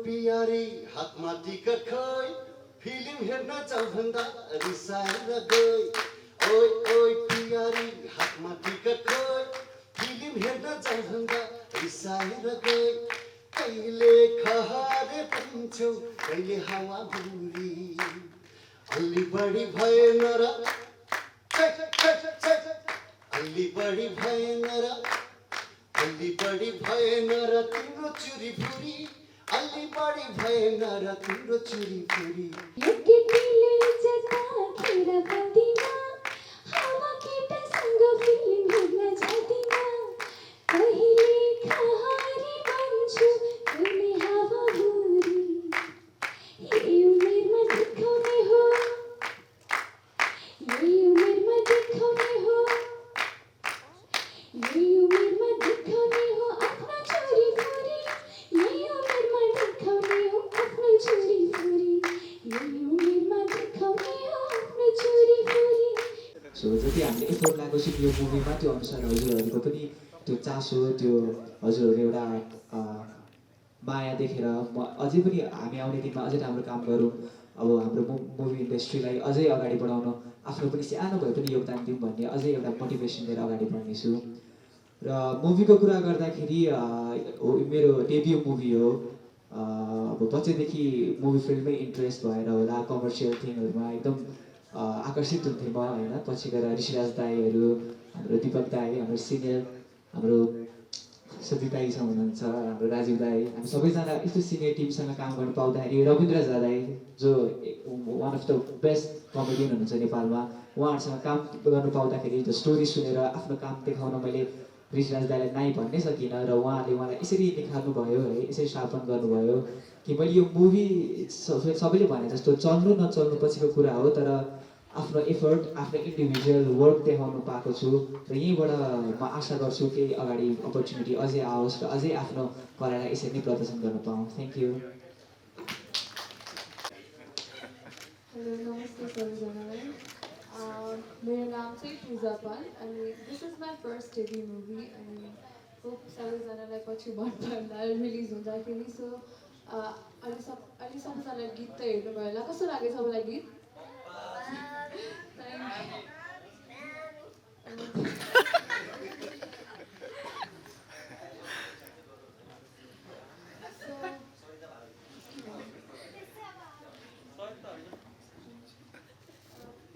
पियारी हातमा टिकट खै फिल्म हेर्न जाऊ भन्दा रिसाएर गई ओइ ओइ पियारी हातमा टिकट खै फिल्म हेर्न जाऊ भन्दा रिसाएर गई कहिले खहारे पिन्छौ कहिले हावा हुरी अलि बढी भएन र अलि बढी भएन र अलि बढी भएन र तिम्रो चुरी फुरी अलि बढी भएन र तिम्रो चुरी फुरी केटीले जताखेर भन्दिन हावा केटासँग फिल्म हेर्न जाँदिन कहिले खहारी बन्छु कहिले हावा हुरी यही उमेरमा देखाउने हो यही उमेरमा देखाउने हो यही उमेरमा देखाउने हो आफ्नो छोरी छोरी यही उमेरमा देखाउने हो आफ्नो छोरी छोरी यही उमेरमा देखाउने हो आफ्नो छोरी छोरी सो जति हामीले एफोर्ट लगाएको छु यो मुभीमा त्यो अनुसार हजुरहरूको पनि त्यो चासो त्यो हजुरहरूले एउटा माया देखेर अझै पनि हामी आउने दिनमा अझै राम्रो काम गरौँ अब हाम्रो मुभी इन्डस्ट्रीलाई अझै अगाडि बढाउन आफ्नो पनि सानो भए पनि योगदान दिउँ भन्ने अझै एउटा मोटिभेसन लिएर अगाडि बढ्नेछु र मुभीको कुरा गर्दाखेरि मेरो डेब्यू मुभी हो अब बच्चैदेखि मुभी फिल्ममै इन्ट्रेस्ट भएर होला कमर्सियल थिङहरूमा एकदम आकर्षित हुन्थेँ म होइन पछि गएर ऋषिराज दाईहरू हाम्रो दीपक दाई हाम्रो सिनियर हाम्रो सती दाईसँग हुनुहुन्छ हाम्रो राजीव दाई हामी सबैजना यस्तो सिनियर टिमसँग काम गर्नु पाउँदाखेरि रविन्द्र झा दाई जो one of the best comedian हुनुहुन्छ नेपालमा उहाँहरूसँग काम गर्नु पाउँदाखेरि त्यो स्टोरी सुनेर आफ्नो काम देखाउन मैले ऋषिराज दाईलाई नाइ भन्नै सकिनँ र उहाँले उहाँलाई यसरी निखार्नु भयो है यसरी शासन गर्नुभयो कि मैले यो मुभी सबैले भने जस्तो चल्नु नचल्नु पछिको कुरा हो तर आफ्नो एफर्ट आफ्नो इन्डिभिजुअल वर्क देखाउनु पाएको छु र यहीँबाट म आशा गर्छु केही अगाडि अपर्च्युनिटी अझै आओस् र अझै आफ्नो कलालाई यसरी नै प्रदर्शन गर्न पाऊँ थ्याङ्क यू हेलो नमस्ते सबैजनालाई मेरो नाम चाहिँ पूजा पाल अनि this is my first debut movie अनि होप सबैजनालाई पछि मन पर्दा रिलिज हुँदाखेरि सो अहिले सबैजनालाई गीत त हेर्नुभयो होला कस्तो लाग्यो सबैलाई गीत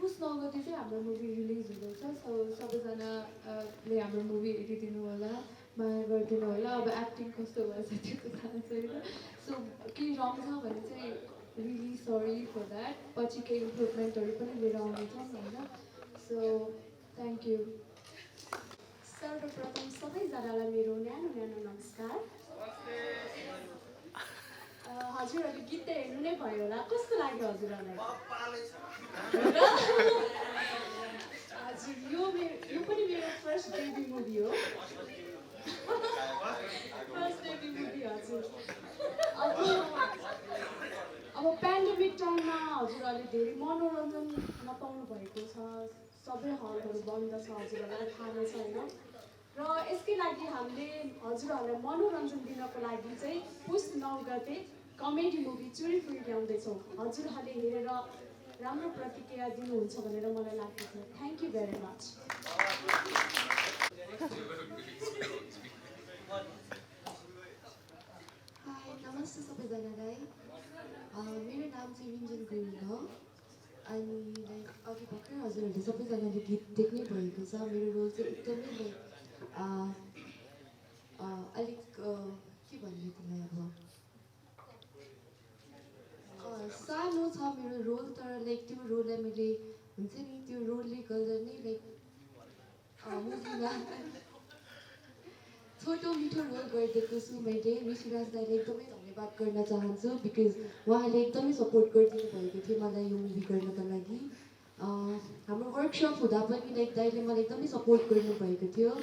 पुस 9 गते चाहिँ हाम्रो मुभी रिलिज हुँदैछ सो सबैजनाले हाम्रो मुभी हेरिदिनु होला माया गरिदिनु होला अब एक्टिङ कस्तो भएछ त्यो त थाहा छैन सो केही रङ छ भने चाहिँ रियली सरी फर द्याट पछि केही इम्प्रुभमेन्टहरू पनि लिएर आउनेछौँ होइन सो थ्याङ्क यू सर्वप्रथम सबैजनालाई मेरो न्यानो न्यानो नमस्कार हजुरहरूले गीत त हेर्नु नै भयो होला कस्तो लाग्यो हजुरहरूलाई हजुर यो पनि मेरो फर्स्ट डेब्यू मुभी हो फर्स्ट डेब्यू मुभी हजुर अब पेन्डेमिक टाइममा हजुरहरूले धेरै मनोरञ्जन नपाउनु भएको छ सबै हलहरू बन्द छ हजुरहरूलाई थाहा नै छ होइन र यसकै लागि हामीले हजुरहरूलाई मनोरञ्जन दिनको लागि चाहिँ पुस 9 गते कमेडी मुभी चुरी फुरी ल्याउँदैछौँ हजुरहरूले हेरेर राम्रो प्रतिक्रिया दिनुहुन्छ भनेर मलाई लाग्दछ thank you very much high नमस्ते सबैजनालाई मेरो नाम चाहिँ रिन्जन गुरुङ हो अनि लाइक अघि भर्खर हजुरहरूले सबैजनाले गीत देख्नै भएको छ मेरो रोल चाहिँ एकदमै लाइक अलिक के भन्ने तिमीलाई अब सानो छ मेरो रोल तर लाइक त्यो रोललाई मैले हुन्छ नि त्यो रोलले गर्दा नै लाइक मुभीमा छोटो मिठो रोल गरिदिएको छु मैले ऋषिराज दाईलाई एकदमै धन्यवाद गर्न चाहन्छु बिकज उहाँले एकदमै सपोर्ट गरिदिनु भएको थियो मलाई यो मुभी गर्नको लागि हाम्रो वर्कसप हुँदा पनि लाइक दाईले मलाई एकदमै सपोर्ट गर्नुभएको थियो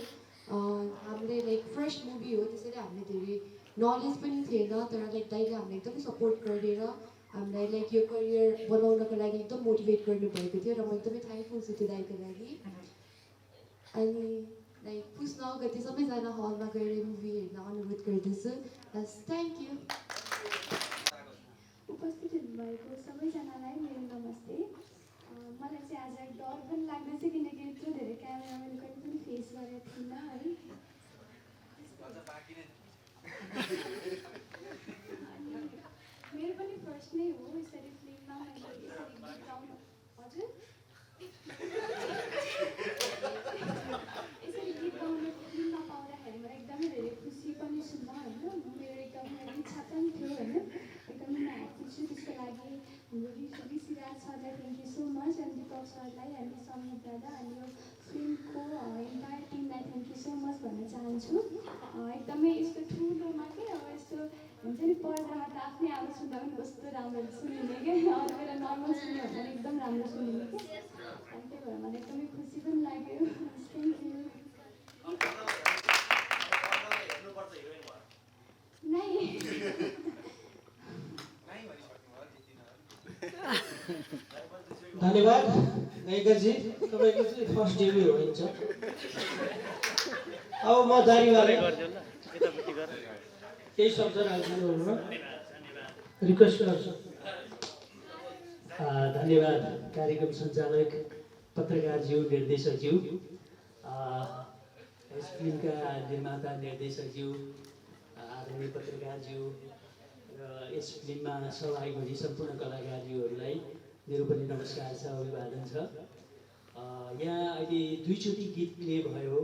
हामीले लाइक फर्स्ट मुभी हो त्यसैले हामीले धेरै नलेज पनि थिएन तर लाइक दाईले हामीलाई एकदमै सपोर्ट गरेर हामीलाई लाइक यो करियर बनाउनको लागि एकदम मोटिभेट गर्नुभएको थियो र म एकदमै थ्याङ्कफुल छु त्यो दाईको लागि अनि लाइक पुस 9 गते सबैजना हलमा गएर मुभी हेर्न अनुरोध गर्दछु थ्याङ्क यू भएको सबैजनालाई मेरो नमस्ते। मलाई चाहिँ आज डर पनि लाग्दैछ किनकि यत्रो धेरै क्यामेराम्यान कहिले पनि फेस गरेको थिइनँ है। अनि मेरो पनि फर्स्ट नै हो यसरी फिल्ममा मैले यसरी गीत गाउनु। हजुर यसरी गीत गाउनु फिल्ममा पाउँदाखेरि मलाई एकदमै धेरै खुसी पनि छु म होइन। मेरो एकदमै इच्छा पनि थियो होइन। एकदमै म ह्याप्पी छु त्यसको लागि। हाम्रो ऋषिराज सरलाई थ्याङ्क यू सो मच अनि दिपक सरलाई अनि समीर दादा अनि यो फिल्मको इन्टायर टिमलाई थ्याङ्क यू सो मच भन्न चाहन्छु। एकदमै यस्तो ठुलोमा के अब यस्तो हुन्छ नि पर्दामा त आफ्नै आवाज सुन्दा पनि कस्तो राम्रो सुनिने क्या अरू बेला नर्मल सुन्यो भने एकदम राम्रो सुनिने क्या अनि त्यही भएर मलाई एकदमै खुसी पनि लाग्यो। Thank you. नै धन्यवाद गायिकाजी, तपाईँको चाहिँ फर्स्ट डेब्यू हुन्छ। अब म दारीवाला केही शब्द राख्नु रिक्वेस्ट गर्छु। धन्यवाद कार्यक्रम सञ्चालक पत्रकारज्यू निर्देशकज्यू, यस फिल्मका निर्माता निर्देशकज्यू, आदरणीय पत्रकारज्यू र यस फिल्ममा सहभागी हुने सम्पूर्ण कलाकारज्यूहरूलाई मेरो पनि नमस्कार छ, अभिवादन छ। यहाँ अहिले दुईचोटि गीत प्ले भयो।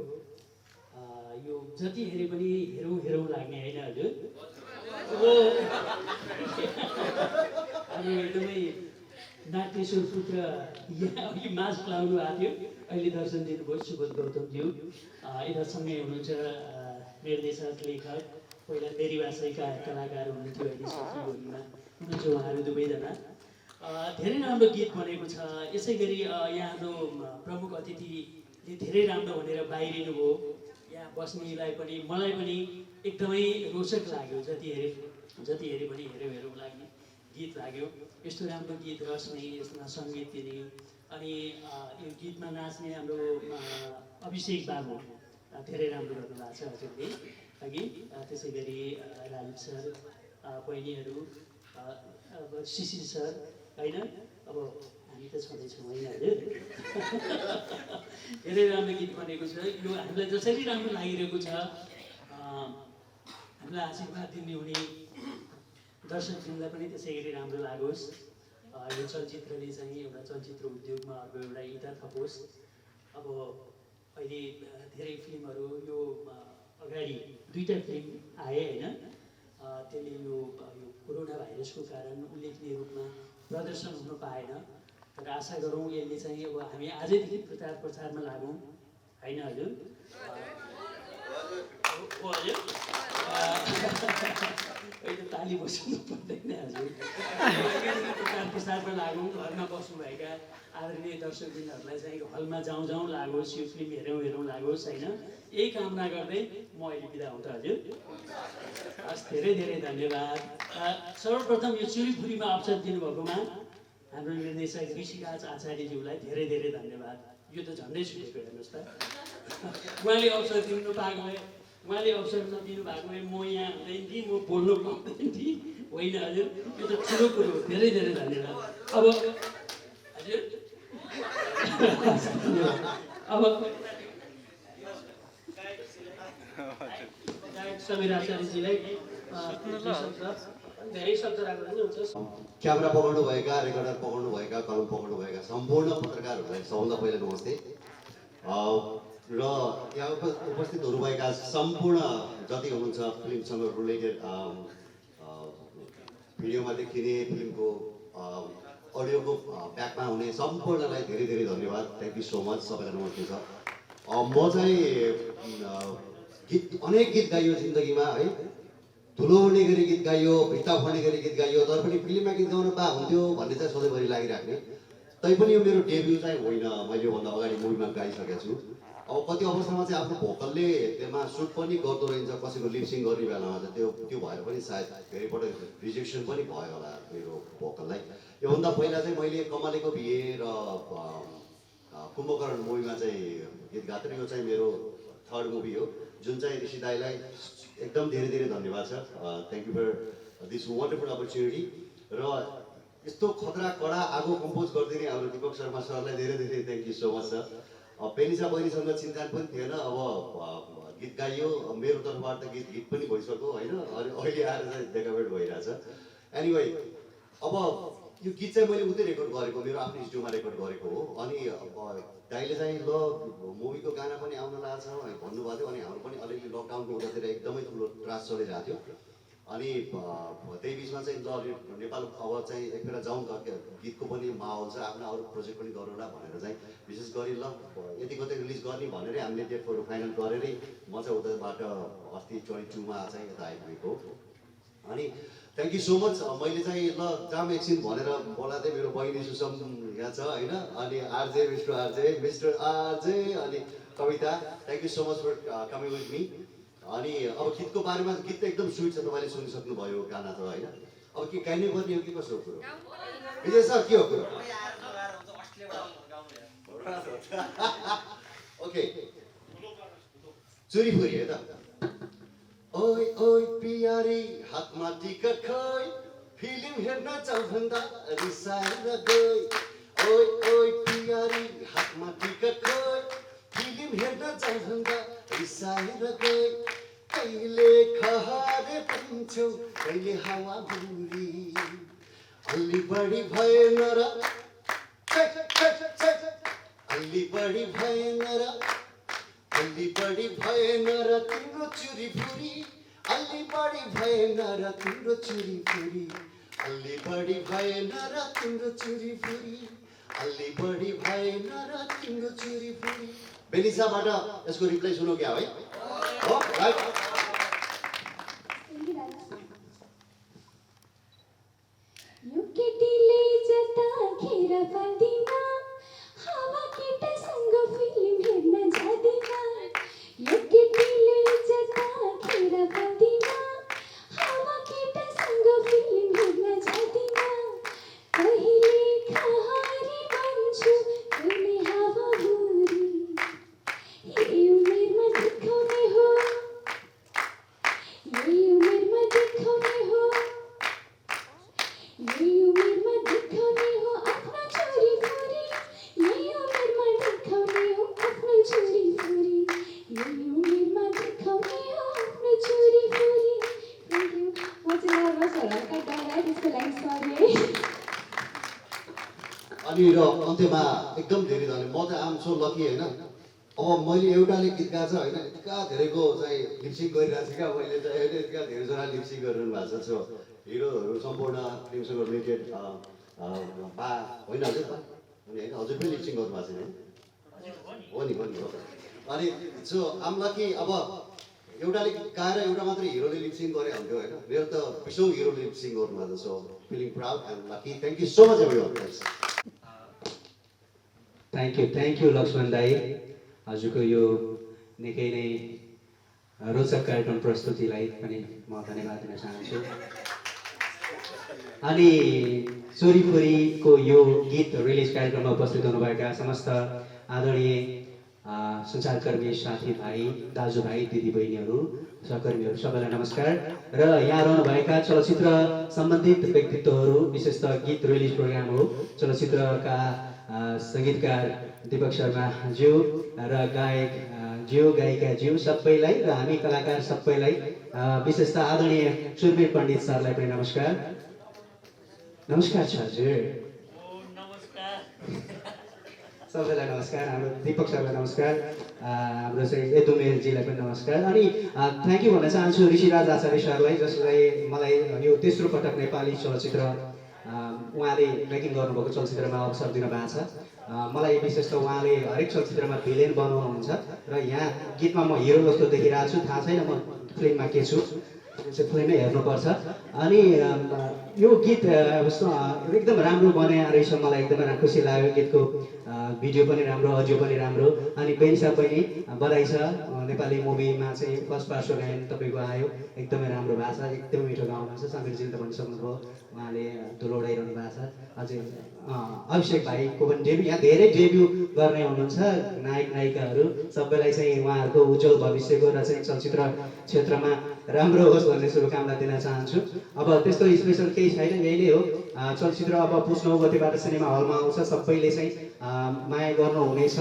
यो जति हेरे पनि हेरौँ हेरौँ लाग्ने होइन हजुर। अनि एकदमै नाट्य सुपुत्र यहाँ अघि माझ लाउनु आएको थियो, अहिले दर्शन दिनुभयो सुबोध गौतमज्यू। यता सँगै हुनुहुन्छ निर्देशक लेखक, पहिला मेरी भाषाका कलाकार हुनुहुन्थ्यो, अहिले सचिवहरूमा हुनुहुन्छ उहाँहरू दुवैजना। धेरै राम्रो गीत बनेको छ। यसै गरी यहाँ हाम्रो प्रमुख अतिथिले धेरै राम्रो भनेर बाहिरिनु भयो। यहाँ बस्नेलाई पनि मलाई पनि एकदमै रोचक लाग्यो। जति हेरे पनि हेरौँ लाग्ने गीत लाग्यो। यस्तो राम्रो गीत रच्ने, यसमा सङ्गीत दिने अनि यो गीतमा नाच्ने हाम्रो अभिषेक बाबु धेरै राम्रो गर्नुभएको छ हजुरले अघि। त्यसै गरी राजीव सर, बहिनीहरू, अब शिशिर सर होइन, अब हामी त छँदैछौँ होइन हजुर। धेरै राम्रो गीत बनेको छ। यो हामीलाई जसरी राम्रो लागिरहेको छ, हामीलाई आशीर्वाद दिनुहुने दर्शकजनलाई पनि त्यसै गरी राम्रो लागोस्। यो चलचित्रले चाहिँ एउटा चलचित्र उद्योगमा अर्को एउटा इँटा थपोस्। अब अहिले धेरै फिल्महरू यो अगाडि दुईवटा फिल्म आए होइन, त्यसले यो कोरोना भाइरसको कारण उल्लेखनीय रूपमा प्रदर्शन हुन पाएन। तर आशा गरौँ यसले चाहिँ अब हामी आजैदेखि प्रचार प्रसारमा लागौँ होइन हजुर। हजुर अहिले ताली बस्नु पर्दैन हजुर। प्रचार प्रसारमा लागौँ। घरमा बस्नुभएका आदरणीय दर्शकवृन्दहरूलाई चाहिँ हलमा जाउँ लागोस्, यो फिल्म हेरौँ लागोस् होइन, यही कामना गर्दै म अहिले बिदा हुँ त हजुर। हस्, धेरै धेरै धन्यवाद। सर्वप्रथम यो चुरीफुरीमा अवसर दिनुभएकोमा हाम्रो निर्देशक ऋषिराज आचार्यज्यूलाई धेरै धेरै धन्यवाद। यो त झन्डै छुटेको हेर्नुहोस् त। उहाँले अवसर दिनु पाएको भए, उहाँले अवसर नदिनु भएको भए म यहाँ हुँदैन थिएँ, म बोल्नु पाउँदैन थिएँ होइन हजुर। यो त ठुलो कुरो हो। धेरै धेरै धन्यवाद। अब हजुर अब समीर आचार्यजीलाई धेरै शब्द राख्दा पनि हुन्छ। क्यामेरा पक्राउनुभएका, रेकर्डर पक्राउनुभएका, कलम पक्राउनुभएका सम्पूर्ण पत्रकारहरूलाई सबभन्दा पहिला नमस्ते। र यहाँ उपस्थित हुनुभएका सम्पूर्ण जति हुनुहुन्छ फिल्मसँग रिलेटेड भिडियोमा देखिने, फिल्मको अडियोको ब्याकमा हुने सम्पूर्णलाई धेरै धेरै धन्यवाद। Thank you so much. सबैलाई नमस्ते छ। म चाहिँ गीत अनेक गीत गाइयो जिन्दगीमा है, धुलो उड्ने गरी गीत गाइयो, भित्ता फड्ने गरी गीत गाइयो, तर पनि फिल्ममा गीत गाउन पा हुन्थ्यो भन्ने चाहिँ सधैँभरि लागिराख्ने। तैपनि यो मेरो डेब्यू चाहिँ होइन, मैले योभन्दा अगाडि मुभीमा गाइसकेको छु। अब कति अवस्थामा चाहिँ आफ्नो भोकलले त्यसमा सुट पनि गर्दो रहेछ, कसैको लिपसिङ गर्ने बेलामा त त्यो भएर पनि सायद धेरैपल्ट रिजेक्सन पनि भयो होला मेरो भोकललाई। योभन्दा पहिला चाहिँ मैले कमलेको बिहे र कुम्भकर्ण मुभीमा चाहिँ गीत गाएको थिएँ। यो चाहिँ मेरो थर्ड मुभी हो, जुन चाहिँ ऋषि दाईलाई एकदम धेरै धेरै धन्यवाद छ। Thank you for this wonderful opportunity. र यस्तो खतरा कडा आगो कम्पोज गरिदिने हाम्रो दीपक शर्मा सरलाई धेरै धेरै thank you so much sir. पेनिसा बहिनीसँग चिन्जान पनि थिएन, अब गीत गाइयो, मेरो तर्फबाट त गीत पनि भइसक्यो होइन, अनि अहिले आएर चाहिँ डेकाबेट भइरहेछ। एनिवे अब यो गीत चाहिँ मैले उतै रेकर्ड गरेको, मेरो आफ्नो स्टुडियोमा रेकर्ड गरेको हो। अनि दाइले चाहिँ ल मुभीको गाना पनि आउन लाग्छ भन्नुभएको थियो, अनि हाम्रो पनि अलिअलि लकडाउनको उतातिर एकदमै ठुलो त्रास चलिरहेको थियो। अनि त्यही बिचमा चाहिँ ल नेपाल अब चाहिँ एकपल्ट जाउँ त, गीतको पनि माहौल छ, आफ्नो अरू प्रोजेक्ट पनि गरौँला भनेर चाहिँ विशेष गरी ल यतिको चाहिँ रिलिज गर्ने भनेरै हामीले डेटहरू फाइनल गरेरै म चाहिँ उताबाट अस्ति 22मा चाहिँ यता आइपुगेको। अनि थ्याङ्क यू सो मच। मैले चाहिँ ल जाम एकछिन भनेर बोलाउँदै मेरो बहिनी सुसम यहाँ छ होइन, अनि मिस्टर आरजे अनि Kavita, thank you so much for coming with me. अनि अब गीतको बारेमा, गीत त एकदम स्विट छ, तपाईँले सुनिसक्नुभयो गाना त होइन, अब के गाइनु पर्ने हो कि कसो कुरो विजय सर, के हो कुरो? ओके चुरीफुरी है त। ओइ ओइ पियारी हातमा टिका खोइ, फिल्म हेर्न जाउँ भन्दा रिसाएर गई। ओइ ओइ पियारी हातमा टिका खोइ, फिल्म हेर्न जाउँ भन्दा रिसाएर गई। कहिले खहारे बन्छौ कहिले हावा हुरी, अलि बढी भएन र अलि बढी भएन र अलि बढी भएन र तिम्रो चुरी फुरी, अलि बढी भएन र तिम्रो चुरी फुरी, अलि बढी भएन र तिम्रो चुरी फुरी, अलि बढी भएन र तिम्रो चुरी फुरी। बेनिसाबाट यसको रिप्लाई सुनौ क्या है? हो राइट। यो केटीले जताखेर पाउँदिन, हावा केटासँग फिल्म हेर्न जाँदिन। यो केटीले जताखेर पाउँदिन, हावा केटासँग फिल्म हेर्न जाँदिन। कहिले खहारी बन्छु कहिले हावा हुरी, यही उमेरमा देखाउने हो, यही उमेरमा देखाउने हो, यही उमेरमा देखाउने हो आफ्नो छोरी छोरी, यही उमेरमा देखाउने हो आफ्नो छोरी छोरी, यही उमेरमा देखाउने हो आफ्नो छोरी छोरी। Thank you. म चाहिँ नर्भस होला, हल्का डराएँ, त्यसको लागि सरी है। अनि र अन्त्यमा एकदम धेरै धन्यवाद। म चाहिँ आम सो लकी होइन, अब मैले एउटाले गीत गाएको छ होइन, यतिका धेरैको चाहिँ लिपसिङ गरिरहेको छु क्या मैले चाहिँ होइन, यतिका धेरैजना लिपसिङ गरिरहनु भएको छ। हिरोहरू सम्पूर्ण फिल्मसँग रिलेटेड बा होइन हजुर बा अनि होइन, हजुर पनि लिपसिङ गर्नुभएको छैन हो नि हो। अनि सो आम लकी, अब एउटाले गाएर एउटा मात्रै हिरोले लिपसिङ गरे हुन्थ्यो होइन, मेरो त 20औँ हिरोले लिपसिङ गर्नुभएको छ। So feeling proud and lucky. Thank you so much everyone. Thank you Laxman दाई, हजुरको यो निकै नै रोचक कार्यक्रम प्रस्तुतिलाई पनि म धन्यवाद दिन चाहन्छु। अनि चोरीफोरीको यो गीत रिलिज कार्यक्रममा उपस्थित हुनुभएका समस्त आदरणीय सञ्चारकर्मी साथीभाइ, दाजुभाइ, दिदीबहिनीहरू, सहकर्मीहरू सबैलाई नमस्कार। र यहाँ रहनुभएका चलचित्र सम्बन्धित व्यक्तित्वहरू, विशेष त गीत रिलिज प्रोग्राम हो, चलचित्रका सङ्गीतकार दीपक शर्मा ज्यू र गायक ज्यू, गायिका ज्यू सबैलाई र हामी कलाकार सबैलाई, विशेषतः आदरणीय सुरवीर पण्डित सरलाई पनि नमस्कार। नमस्कार छ हजुर, सबैलाई नमस्कार। हाम्रो दीपक सरलाई नमस्कार, हाम्रो चाहिँ यदुमेरजीलाई पनि नमस्कार। अनि थ्याङ्क यू भन्न चाहन्छु ऋषिराज आचार्य सरलाई, जसलाई मलाई यो तेस्रो पटक नेपाली चलचित्र उहाँले मेकिङ गर्नुभएको चलचित्रमा अवसर दिनु भएको छ। मलाई विशेष त उहाँले हरेक चलचित्रमा भिलेन बनाउनुहुन्छ र यहाँ गीतमा म हिरो जस्तो देखिरहेको छु, थाहा छैन म फिल्ममा के छु, चाहिँ फिल्मै हेर्नुपर्छ। अनि यो गीत एकदम राम्रो बनाएको रहेछ, मलाई एकदमै खुसी लाग्यो। गीतको भिडियो पनि राम्रो, अडियो पनि राम्रो। अनि बेनिसा पनि बधाई छ, नेपाली मुभीमा चाहिँ फर्स्ट पार्ट गायन तपाईँको आयो, एकदमै राम्रो भएको छ, एकदमै मिठो गाउनुहुन्छ। समीरजीले त भनिसक्नुभयो, उहाँले धुलो उडाइरहनु भएको छ। अझै अभिषेक भाइको पनि डेब्यू, यहाँ धेरै डेब्यू गर्ने हुनुहुन्छ नायक नायिकाहरू, सबैलाई चाहिँ उहाँहरूको उज्जवल भविष्यको र चाहिँ चलचित्र क्षेत्रमा राम्रो होस् भन्ने शुभकामना दिन चाहन्छु। अब त्यस्तो स्पेसल केही छैन, यही नै हो। चलचित्र अब पुस 9 गतेबाट सिनेमा हलमा आउँछ। सबैले चाहिँ माया गर्नुहुनेछ।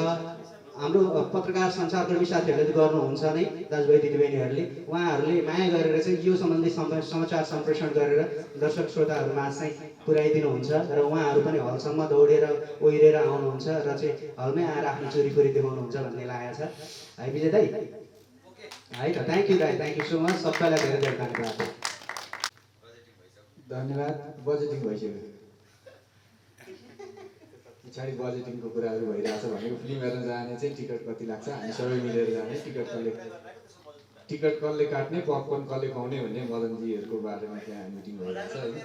हाम्रो पत्रकार सञ्चारकर्मी साथीहरूले गर्नुहुन्छ नै, दाजुभाइ दिदीबहिनीहरूले उहाँहरूले माया गरेर चाहिँ यो सम्बन्धी समाचार सम्प्रेषण गरेर दर्शक श्रोताहरूमा चाहिँ पुर्याइदिनुहुन्छ र उहाँहरू पनि हलसम्म दौडेर ओहिरेर आउनुहुन्छ र चाहिँ हलमै आएर आफ्नो चोरीखोरी देखाउनुहुन्छ भन्ने लागेको छ है विजय दाइ। है त, थ्याङ्क यू दाइ, थ्याङ्क यू सो मच। सबैलाई धेरै धेरै धन्यवाद। धन्यवाद। बजेटिङ भइसक्यो, पछाडि बजेटिङको कुराहरू भइरहेछ भनेको फिल्म हेर्न जाने चाहिँ टिकट कति लाग्छ, हामी सबै मिलेर जाने, टिकट कसले काट्ने, पपकर्न कसले खुवाउने भन्ने मदनजीहरूको बारेमा त्यहाँ मिटिङ भइरहेछ होइन।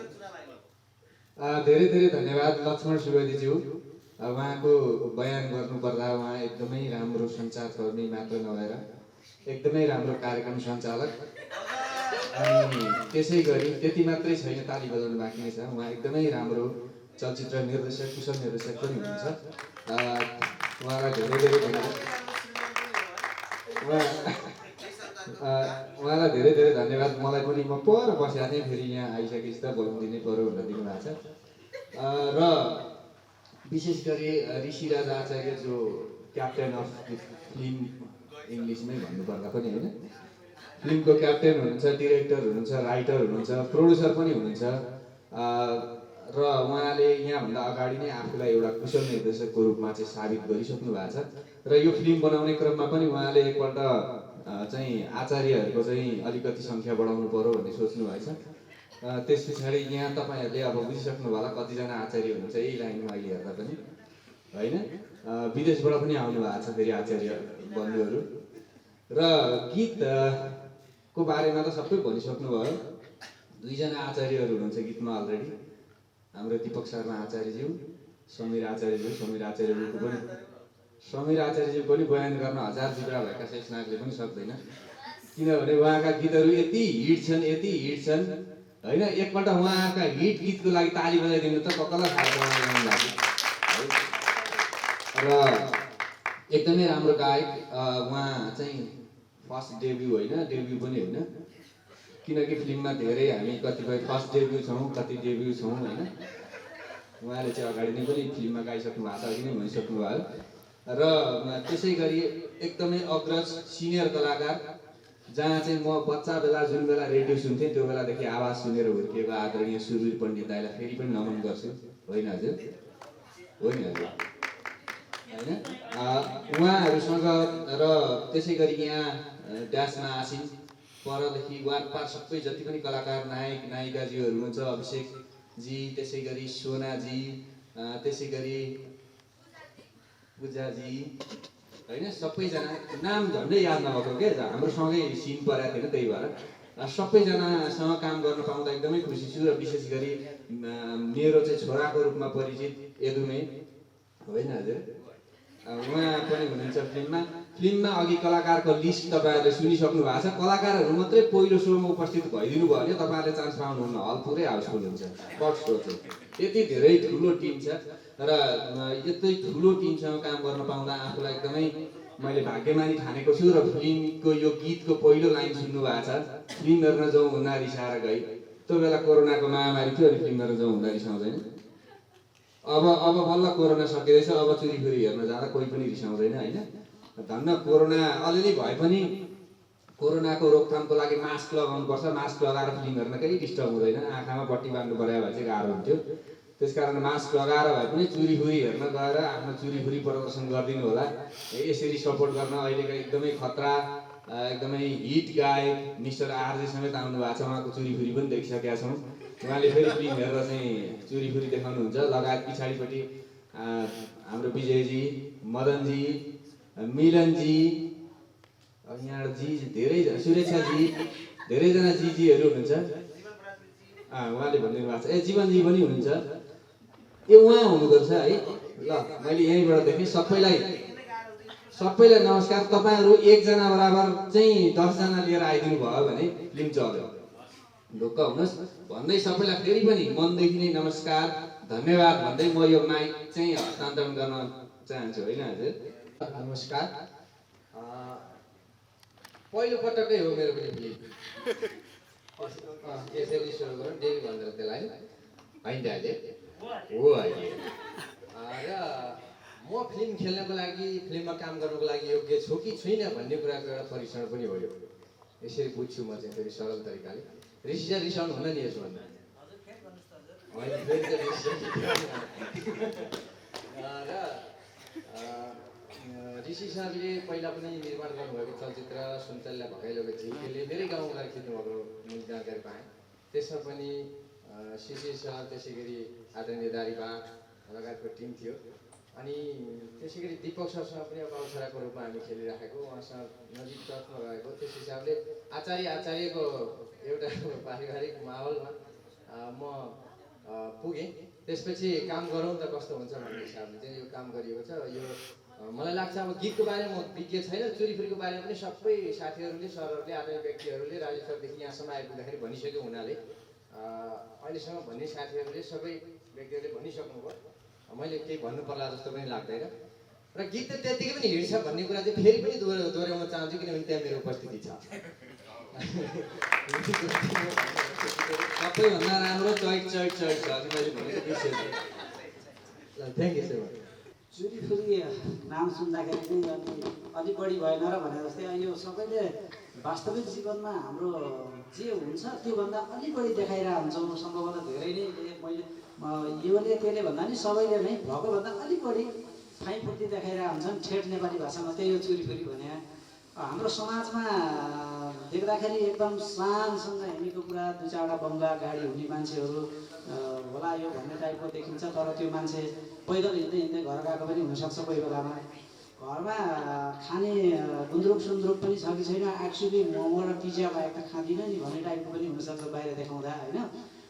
धेरै धेरै धन्यवाद लक्ष्मण सुवेदीज्यू। उहाँको बयान गर्नुपर्दा उहाँ एकदमै राम्रो सञ्चारकर्मी मात्र नभएर एकदमै राम्रो कार्यक्रम सञ्चालक, अनि त्यसै गरी त्यति मात्रै छैन, ताली बजाउनु बाँकी नै छ। उहाँ एकदमै राम्रो चलचित्र निर्देशक, कुशल निर्देशक पनि हुनुहुन्छ। उहाँलाई धेरै धेरै धन्यवाद। उहाँलाई धेरै धेरै धन्यवाद। मलाई पनि म पर बसिहाल्ने, फेरि यहाँ आइसकेपछि त बोलाउनु पऱ्यो भनेर दिनुभएको छ। र विशेष गरी ऋषिराज आचार्य जो क्याप्टेन अफ फिल्म, इङ्ग्लिसमै भन्नुपर्दा पनि होइन, फिल्मको क्याप्टेन हुनुहुन्छ, डिरेक्टर हुनुहुन्छ, राइटर हुनुहुन्छ, प्रोड्युसर पनि हुनुहुन्छ र उहाँले यहाँभन्दा अगाडि नै आफूलाई एउटा कुशल निर्देशकको रूपमा चाहिँ साबित गरिसक्नु भएको छ। र यो फिल्म बनाउने क्रममा पनि उहाँले एकपल्ट चाहिँ आचार्यहरूको चाहिँ अलिकति सङ्ख्या बढाउनु पर्यो भन्ने सोच्नु भएछ। त्यस पछाडि यहाँ तपाईँहरूले अब बुझिसक्नु होला कतिजना आचार्य हुनुहुन्छ यही लाइनमा अहिले हेर्दा पनि होइन। विदेशबाट पनि आउनु भएको छ फेरि आचार्य बन्धुहरू। र गीतको बारेमा त सबै भनिसक्नु भयो। 2 जना आचार्यहरू हुनुहुन्छ गीतमा अलरेडी, हाम्रो दीपक शर्मा आचार्यज्यू, समीर आचार्यज्यू। समीर आचार्यज्यू पनि बयान गर्न 1000 जिब्रा भएका शेषनागले पनि सक्दैन, किनभने उहाँका गीतहरू यति हिट छन् होइन। एकपल्ट उहाँका हिट गीतको लागि ताली बजाइदिनु त कसलाई थाहा लाग्यो। र एकदमै राम्रो गायक उहाँ चाहिँ फर्स्ट डेब्यू होइन, डेब्यू पनि होइन, किनकि फिल्ममा धेरै हामी कतिपय फर्स्ट डेब्यू छौँ, कति डेब्यू छौँ होइन। उहाँले चाहिँ अगाडि नै पनि फिल्ममा गाइसक्नु भएको छ, अघि नै भनिसक्नु भयो। र त्यसै गरी एकदमै अग्रज सिनियर कलाकार, जहाँ चाहिँ म बच्चा बेला जुन बेला रेडियो सुन्थेँ त्यो बेलादेखि आवाज सुनेर हुर्किएको आदरणीय सुरवीर पण्डित दाइलाई फेरि पनि नमन गर्छु। होइन हजुर, होइन हजुर होइन। उहाँहरूसँग र त्यसै गरी यहाँ ड्यासमा आसिन परदेखि वारपार सबै जति पनि कलाकार नायक नायिकाजीहरू हुनुहुन्छ, अभिषेकजी, त्यसै गरी सोनाजी, त्यसै गरी पूजाजी होइन, सबैजना नाम झन्डै याद नभएको क्या, हाम्रो सँगै सिन परेको थिएन, त्यही भएर सबैजनासँग काम गर्न पाउँदा एकदमै खुसी छु। र विशेष गरी मेरो चाहिँ छोराको रूपमा परिचित यदुमे होइन हजुर, उहाँ पनि हुनुहुन्छ फिल्ममा। अघि कलाकारको लिस्ट तपाईँहरूले सुनिसक्नु भएको छ। कलाकारहरू मात्रै पहिलो सोमा उपस्थित भइदिनु भयो भने तपाईँहरूले चान्स पाउनुहुन्न, हल पुरै हाउसफुल हुन्छ। बक्स शो चाहिँ यति धेरै ठुलो टिम छ र यति ठुलो टिमसँग काम गर्न पाउँदा आफूलाई एकदमै मैले भाग्यमानी ठानेको छु। र फिल्मको यो गीतको पहिलो लाइन सुन्नु भएको छ, फिल्म हेर्न जाउँ हुँदा रिसाएर गई। त्यो बेला कोरोनाको महामारी थियो, अनि फिल्म हेर्न जाउँ हुँदा रिसाउँदैन। अब बल्ल कोरोना सकिँदैछ, अब चोरीखोरी हेर्न जाँदा कोही पनि रिसाउँदैन होइन। धन्न कोरोना अलिअलि भए पनि कोरोनाको रोकथामको लागि मास्क लगाउनुपर्छ, मास्क लगाएर फिल्म हेर्न केही डिस्टर्ब हुँदैन। आँखामा पट्टी बाँध्नु पर्यो भए चाहिँ गाह्रो हुन्थ्यो, त्यसकारण मास्क लगाएर भए पनि चोरीखोरी हेर्न गएर आफ्नो चोरीखोरी प्रदर्शन गरिदिनु होला। यसरी सपोर्ट गर्न अहिलेका एकदमै खतरा एकदमै हिट गायक मिस्टर आरजे समेत आउनु भएको छ। उहाँको चोरीखोरी पनि देखिसकेका छौँ। उहाँले फेरि फिल्म हेरेर चाहिँ चोरीखोरी देखाउनुहुन्छ। लगायत पछाडिपट्टि हाम्रो विजयजी, मदनजी, मिलनजी, यहाँ जी धेरै सुरेक्षाजी, धेरैजना जीजीहरू हुनुहुन्छ। उहाँले भनिदिनु भएको छ। जीवनजी पनि हुनुहुन्छ। उहाँ हुनुहुँदो रहेछ है। ल मैले यहीँबाट देखेँ। सबैलाई नमस्कार। तपाईँहरू 1 जना बराबर चाहिँ 10 जना लिएर आइदिनु भयो भने फिल्म चल्यो। ढुक्क हुनुहोस् भन्दै सबैलाई फेरि पनि मनदेखि नै नमस्कार धन्यवाद भन्दै म यो माइक चाहिँ हस्तान्तरण गर्न चाहन्छु होइन हजुर। नमस्कार। पहिलो पटकै हो मेरो पनि फिल्म। यसरी सुरु गरौँ डेबी भनेर त्यसलाई होइन अहिले हो अहिले र म फिल्म खेल्नको लागि फिल्ममा काम गर्नको लागि योग्य छु कि छुइनँ भन्ने कुराको एउटा परीक्षण पनि हो यो। यसरी बुझ्छु म चाहिँ फेरि सरल तरिकाले। ऋषि रिसाउनु हुन नि यसभन्दा होइन फेरि त र ऋषि सरले पहिला पनि निर्माण गर्नुभएको चलचित्र सुनचल्ला भगाइलोको झिल्केले मेरै गाउँमा गएर खिच्नुभएको मैले जानकारी पाएँ। त्यसमा पनि शिशिर सर त्यसै गरी आदरणीय दारिबा लगायतको टिम थियो। अनि त्यसै गरी दीपक सरसँग पनि अब अवसरको रूपमा हामी खेलिराखेको उहाँसँग नजिक टचमा रहेको त्यस हिसाबले आचार्यको एउटा पारिवारिक माहौलमा म पुगेँ। त्यसपछि काम गरौँ त कस्तो हुन्छ भन्ने हिसाबले चाहिँ यो काम गरिएको छ। यो मलाई लाग्छ अब गीतको बारेमा म विज्ञ छैन, चोरीफुरीको बारेमा पनि सबै साथीहरूले सरहरूले आदरणीय व्यक्तिहरूले राजेश सरदेखि यहाँसम्म आइपुग्दाखेरि भनिसकेको हुनाले अहिलेसम्म भन्ने साथीहरूले सबै व्यक्तिहरूले भनिसक्नुभयो। मैले केही भन्नु पर्ला जस्तो पनि लाग्दैन र गीत त त्यतिकै पनि हिँड्छ भन्ने कुरा चाहिँ फेरि पनि दोहोऱ्याउन चाहन्छु किनभने त्यहाँ मेरो उपस्थिति छ। सबैभन्दा राम्रो चैट छ अघि मैले भनेको विषय। Thank you so much. चोरीफुरी नाम सुन्दाखेरि पनि अनि अलिक बढी भएन र भने जस्तै यो सबैले वास्तविक जीवनमा हाम्रो जे हुन्छ त्योभन्दा अलिक बढी देखाइरहेको हुन्छौँ। सम्भवतः धेरै नै मैले योले त्यसले भन्दा नि सबैले नै भएको भन्दा अलिक बढी फाइँफुर्ती देखाइरहेको हुन्छन्। ठेट नेपाली भाषामा त्यही हो चोरीफुरी भने। हाम्रो समाजमा देख्दाखेरि एकदम शानसँग हिँडेको पुरा दुई चारवटा बङ्गला गाडी हुने मान्छेहरू होला यो भन्ने टाइपको देखिन्छ। तर त्यो मान्छे पैदल हिँड्दै हिँड्दै घर गएको पनि हुनसक्छ। कोही बेलामा घरमा खाने गुन्द्रुक सुन्द्रुक पनि छ कि छैन, एक्चुअली मोमो र पिज्जा बाहेक त खाँदिनँ नि भन्ने टाइपको पनि हुनसक्छ बाहिर देखाउँदा होइन।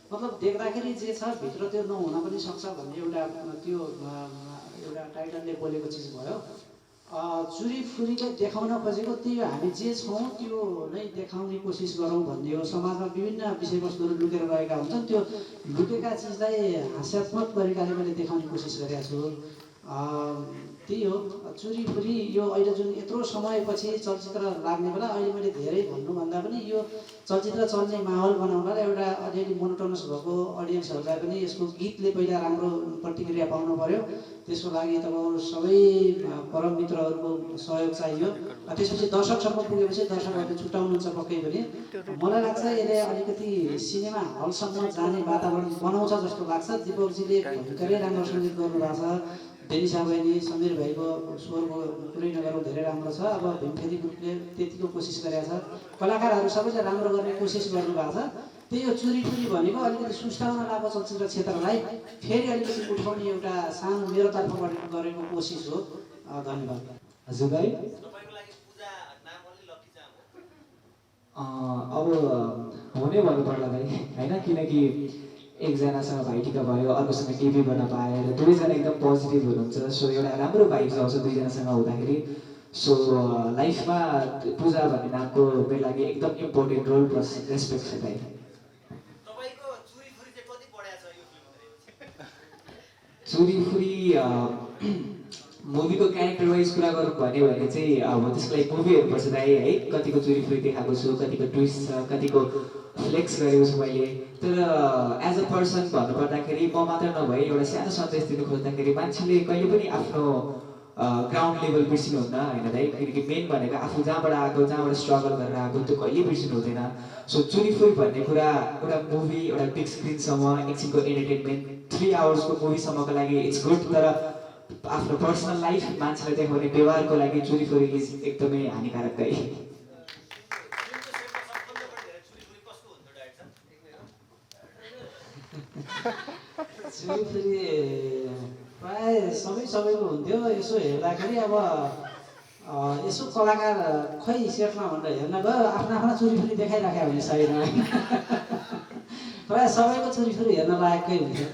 मतलब देख्दाखेरि जे छ भित्र त्यो नहुन पनि सक्छ भन्ने एउटा त्यो एउटा टाइटलले बोलेको चिज भयो। चोरीफुरीले देखाउन खोजेको त्यो हामी जे छौँ त्यो नै देखाउने कोसिस गरौँ भन्ने हो। समाजमा विभिन्न विषयवस्तुहरू लुकेर रहेका हुन्छन्, त्यो लुकेका चिजलाई हास्यात्मक तरिकाले मैले देखाउने कोसिस गरेको छु। त्यही हो चोरीफुरी। यो अहिले जुन यत्रो समयपछि चलचित्र लाग्ने बेला अहिले मैले धेरै भन्नुभन्दा पनि यो चलचित्र चल्ने माहौल बनाउनलाई एउटा अलिअलि मोनोटोनस भएको अडियन्सहरूलाई पनि यसको गीतले पहिला राम्रो प्रतिक्रिया पाउनु पर्यो। त्यसको लागि तपाईँहरू सबै परम मित्रहरूको सहयोग चाहियो। त्यसपछि दर्शकसम्म पुगेपछि दर्शकहरूले छुट्याउनुहुन्छ पक्कै पनि। मलाई लाग्छ यसले अलिकति सिनेमा हलसम्म जाने वातावरण बनाउँछ जस्तो लाग्छ। दिपकजीले भयङ्करै राम्रो सङ्गीत गर्नुभएको छ। डेनिसा बहिनी समीर भाइको स्वरको कुरै नगरौँ धेरै राम्रो छ। अब भीमफेदी ग्रुपले त्यतिको कोसिस गरेको छ। कलाकारहरू सबैले राम्रो गर्ने कोसिस गर्नुभएको छ। त्यही हो चोरीफुरी भनेको अलिकति सुस्ताउन लागेको चलचित्र क्षेत्रलाई फेरि अलिकति उठाउने एउटा सानो मेरो तर्फबाट गरेको कोसिस हो। धन्यवाद। हजुर भाइ अब हुनै भन्नु पर्ला भाइ होइन, किनकि एकजनासँग भाइटिका भयो, अर्कोसँग टिभी गर्न पाएर दुवैजना एकदम पोजिटिभ हुनुहुन्छ। सो एउटा राम्रो भाइब्स आउँछ दुईजनासँग हुँदाखेरि। सो लाइफमा पूजा भन्ने नामको मेरो लागि एकदम इम्पोर्टेन्ट रोल प्लस रेस्पेक्ट छ भाइ। चोरीफुरी मुभीको क्यारेक्टर वाइज कुरा गरौँ भन्यो भने चाहिँ अब त्यसको लागि मुभी हेर्नुपर्छ दाइ है। कतिको चोरीफुरी देखाएको छु, कतिको ट्विस्ट छ, कतिको फ्लेक्स गरेको छु मैले। तर एज अ पर्सन भन्नुपर्दाखेरि म मात्र नभए एउटा सानो सन्देश दिनु खोज्दाखेरि मान्छेले कहिले पनि आफ्नो ग्राउन्ड लेभल बिर्सिनुहुन्न होइन दाइ। किनकि मेन भनेको आफू जहाँबाट आएको, जहाँबाट स्ट्रगल गरेर आएको त्यो कहिले बिर्सिनु हुँदैन। सो चोरीफुरी भन्ने कुरा एउटा मुभी एउटा बिग स्क्रिनसम्म एकछिनको एन्टरटेनमेन्ट 3 आवर्सको मुभीसम्मको लागि इट्स गुड। तर आफ्नो पर्सनल लाइफ मान्छेलाई देखाउने व्यवहारको लागि चोरीफुरी इज एकदमै हानिकारक दाइ। चोरीफुरी प्रायः सबैको हुन्थ्यो। यसो हेर्दाखेरि अब यसो कलाकार खै सेटमा भनेर हेर्न गयो आफ्ना आफ्ना चोरीफुरी देखाइराख्यो भने साइडमा प्रायः सबैको चोरीफुरी हेर्न लायककै हुन्थ्यो।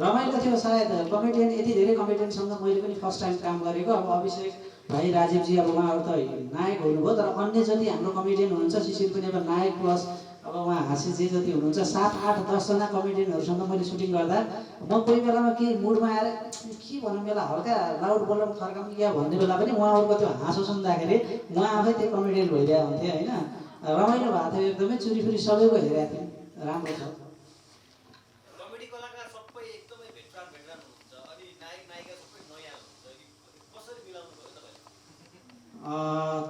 रमाइलो थियो सायद। कमेडियन यति धेरै कमेडियनसँग मैले पनि फर्स्ट टाइम काम गरेको। अब अभिषेक भाइ, राजीवजी अब उहाँहरू त नायक हुनुभयो, तर अन्य जति हाम्रो कमेडियन हुनुहुन्छ शिशिर पनि अब नायक प्लस अब अब उहाँ हाँसी जे जति हुनुहुन्छ 7, 8, 10जना कमेडियनहरूसँग मैले सुटिङ गर्दा म कोही बेलामा के मुडमा आएर के भनौँ बेला हल्का लाउड बोल्न फर्काउनु क्या भन्ने बेला पनि उहाँहरूको त्यो हाँसो सुन्दाखेरि उहाँ आफै त्यो कमेडियन भइरहेको हुन्थ्यो होइन। रमाइलो भएको थियो एकदमै, चुरीफुरी सबैको हेरेको थिएँ, राम्रो छ। कमेडी कलाकार सबै एकदमै भेटरान हुनुहुन्छ अनि नायक नायिका सबै नयाँ हुनुहुन्छ कि कसरी मिलाउनु भयो तपाईँले?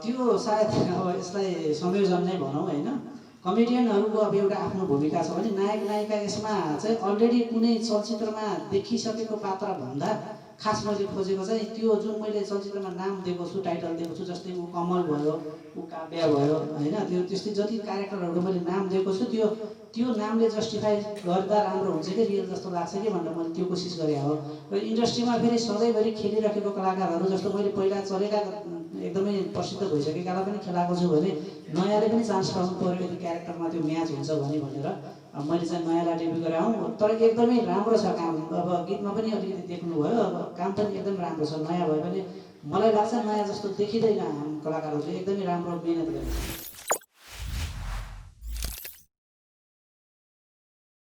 त्यो सायद अब यसलाई संयोजन नै भनौँ होइन। कमेडियनहरूको अब एउटा आफ्नो भूमिका छ भने नायक नायिका यसमा चाहिँ अलरेडी कुनै चलचित्रमा देखिसकेको पात्रभन्दा खास मैले खोजेको चाहिँ त्यो जुन मैले चलचित्रमा नाम दिएको छु, टाइटल दिएको छु, जस्तै ऊ कमल भयो, ऊ काव्य भयो होइन, त्यो त्यस्तै जति क्यारेक्टरहरूको मैले नाम दिएको छु त्यो नामले जस्टिफाई गर्दा राम्रो हुन्छ कि रियल जस्तो लाग्छ कि भनेर मैले त्यो कोसिस गरेँ हो। र इन्डस्ट्रीमा फेरि सधैँभरि खेलिरहेको कलाकारहरू जस्तो मैले पहिला चलेका एकदमै प्रसिद्ध भइसकेकालाई पनि खेलाएको छु भने नयाँले पनि चान्स पाउनु पऱ्यो यदि क्यारेक्टरमा त्यो म्याच हुन्छ भनेर मैले चाहिँ नयाँलाई डेब्यु गरेँ हौँ। तर एकदमै राम्रो छ काम, अब गीतमा पनि अलिकति देख्नुभयो, अब काम पनि एकदम राम्रो छ। नयाँ भयो भने मलाई लाग्छ नयाँ जस्तो देखिँदैन, कलाकारहरूले एकदमै राम्रो मिहिनेत गरेको छ।